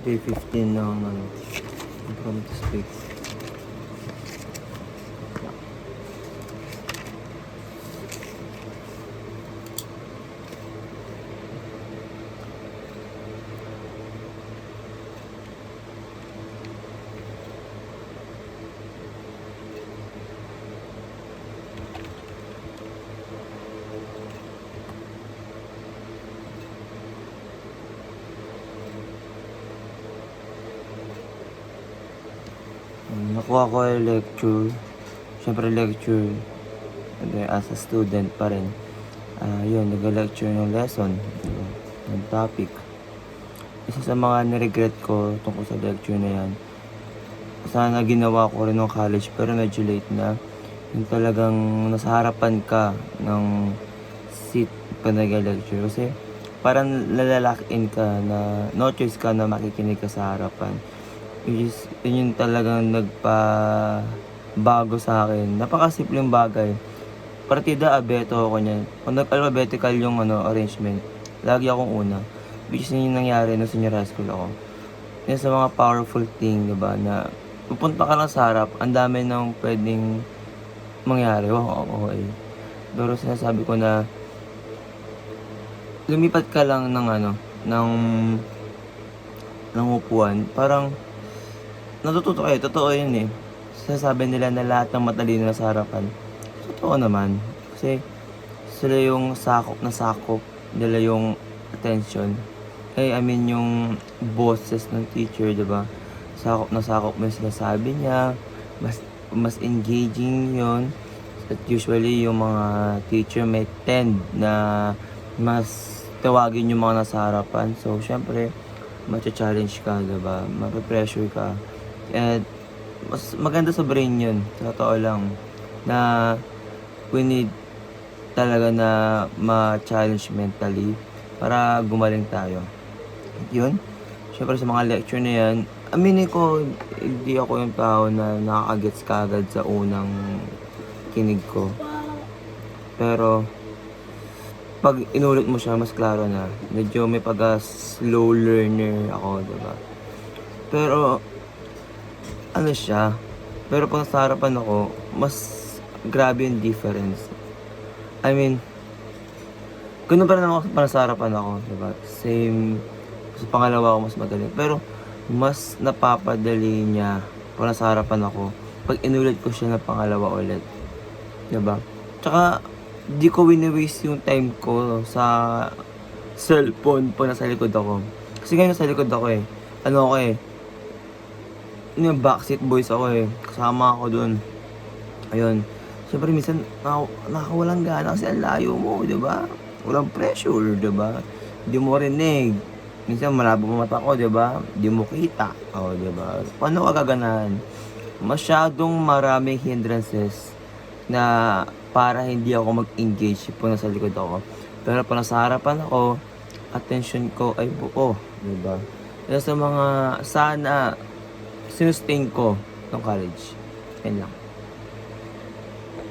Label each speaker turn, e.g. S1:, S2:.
S1: Day 15 ng From to Speak. Nakuha ko yung lecture. Siyempre lecture as a student pa rin. Yun, nag-lecture ng lesson, ng topic. Isa sa mga niregret ko tungkol sa lecture na yan, sana ginawa ko rin ng college pero medyo late na. Yung talagang nasa harapan ka ng seat pa nag-lecture. Kasi parang lalalakin ka na no choice ka na makikinig ka sa harapan. Which is, yun yung talagang nagpa-bago sa akin. Napakasimpleng bagay. Partida, abeto ako niyan. Kung nag-alphabetical yung arrangement, lagi akong una. Which is yun yung nangyari nung senior high school ako. Yan sa mga powerful thing, diba, na pupunta ka lang sa harap, ang dami nang pwedeng mangyari. Wow, okay. Pero sinasabi ko na lumipat ka lang ng upuan, parang natututo kayo, totoo yun eh. Sinasabi nila na lahat ng matalino na sa harapan. Totoo naman. Kasi sila yung sakop nila yung attention. I mean yung boses ng teacher, diba? Sakop mo yung sinasabi niya. Mas engaging yon. At usually yung mga teacher may tend na mas tawagin yung mga nasa harapan. So, syempre, matcha-challenge ka, diba? Mape-pressure ka. And mas maganda sa brain yun, sa totoo lang, na we need talaga na ma-challenge mentally para gumaling tayo. At yun, syempre sa mga lecture na yan, aminin ko, hindi ako yung tao na nakakagets kagad sa unang kinig ko. Pero pag inulit mo siya, mas klaro na. Medyo may slow learner ako, diba? Pero siya. Pero pag sa harapan ako, mas grabe yung difference. I mean, ganun pa rin ako para sa harapan ako, diba? Same, sa pangalawa ako mas magaling. Pero, mas napapadali niya pag nasa harapan ako pag inulit ko siya na pangalawa ulit. Diba? Tsaka, di ko wini-waste yung time ko sa cellphone pag nasa likod ako. Kasi ngayon nasa likod ako eh. Yung backseat boys ako eh. Kasama ako dun. Ayun. Siyempre minsan nakakawalang gana kasi ang layo mo, di ba? Walang pressure, di ba? Di mo rinig. Minsan malabo pa mata ko, di ba? Di mo kita. Di ba? Paano ka gaganahan? Masyadong maraming hindrances na para hindi ako mag-engage kung nasa likod ako. Pero pag nasa harapan ako, attention ko ay buo, di ba? Kaya sa mga sana sinustain ko ng college. Yan lang.